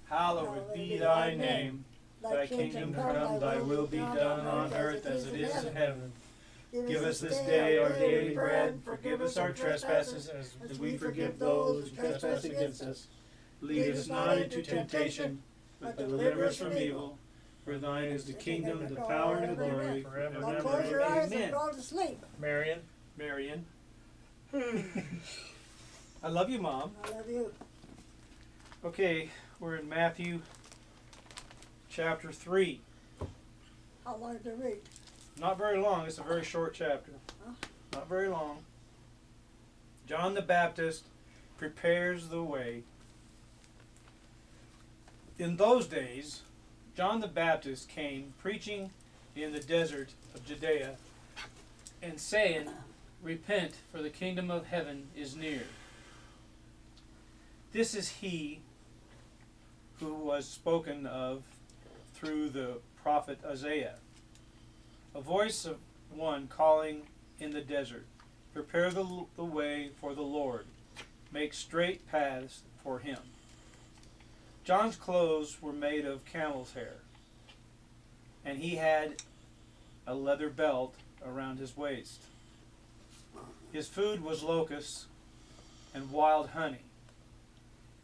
Hallowed be thy name. Thy kingdom come, thy will be done on earth as it is in heaven. Give us this day our daily bread. Forgive us our trespasses as we forgive those who trespass against us. Lead us not into temptation, but deliver us from evil. For thine is the kingdom, the power, and the glory forever. Now close your eyes and go to sleep. Marion. I love you, Mom. I love you. Okay, we're in Matthew chapter 3. How long to read? Not very long. It's a very short chapter. Huh? Not very long. John the Baptist prepares the way. In those days, John the Baptist came preaching in the desert of Judea and saying, Repent, for the kingdom of heaven is near. This is he who was spoken of through the prophet Isaiah. A voice of one calling in the desert, Prepare the way for the Lord, make straight paths for him. John's clothes were made of camel's hair, and he had a leather belt around his waist. His food was locusts and wild honey.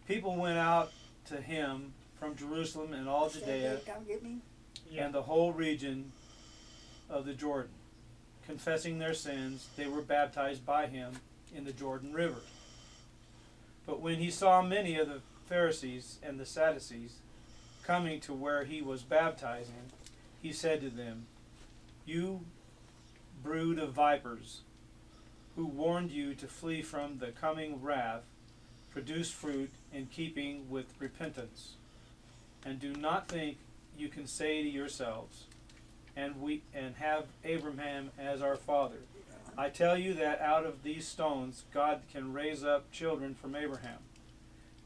People went out to him from Jerusalem and all Judea Come get me. and the whole region of the Jordan. Confessing their sins, they were baptized by him in the Jordan River. But when he saw many of the Pharisees and the Sadducees coming to where he was baptizing, he said to them, You brood of vipers, who warned you to flee from the coming wrath, produce fruit in keeping with repentance. And do not think you can say to yourselves, and have Abraham as our father. I tell you that out of these stones God can raise up children from Abraham.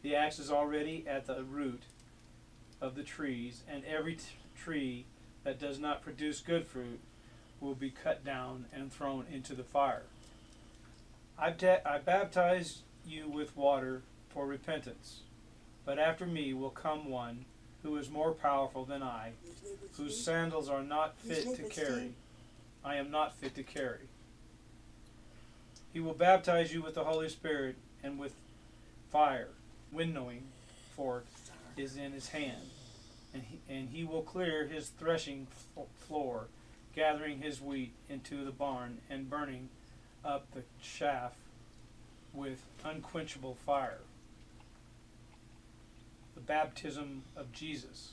The axe is already at the root of the trees, and every tree that does not produce good fruit will be cut down and thrown into the fire. I baptize you with water for repentance, but after me will come one who is more powerful than I, whose sandals are not fit to carry. I am not fit to carry. He will baptize you with the Holy Spirit and with fire. Winnowing fork is in his hand, and he will clear his threshing floor, gathering his wheat into the barn and burning up the chaff with unquenchable fire. The baptism of Jesus.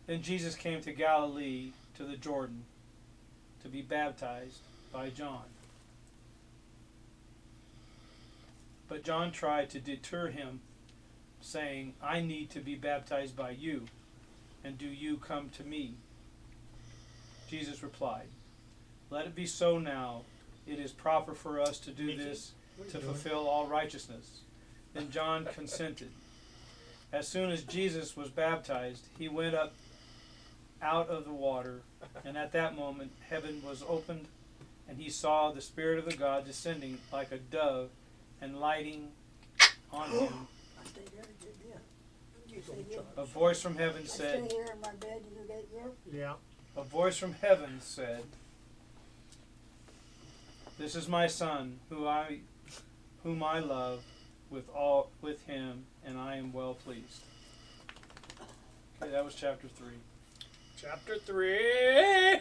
Then Jesus came to Galilee, to the Jordan, to be baptized by John. But John tried to deter him, saying, I need to be baptized by you, and do you come to me? Jesus replied, Let it be so now. It is proper for us to do this to fulfill all righteousness. Then John consented. As soon as Jesus was baptized, he went up out of the water, and at that moment heaven was opened, and he saw the Spirit of the God descending like a dove and lighting on him. A voice from heaven said, Stay here in my bed, you get here? Yeah. A voice from heaven said, This is my Son, whom I love with him, and I am well pleased. Okay, that was chapter 3. Chapter 3.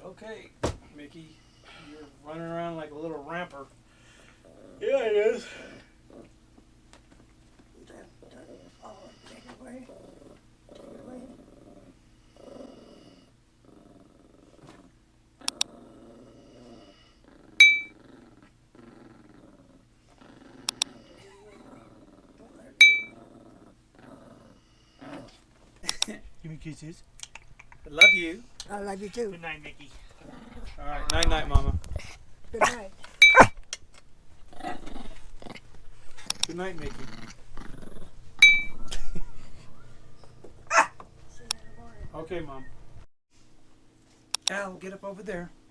Okay, Mickey, you're running around like a little ramper. Yeah, it is. Oh, take it away. Take it away. Give me kisses. I love you. I love you too. Good night, Mickey. All right, night night, Mama. Good night. Good night, Mickey. See you in the morning. Okay, Mom. Al, get up over there.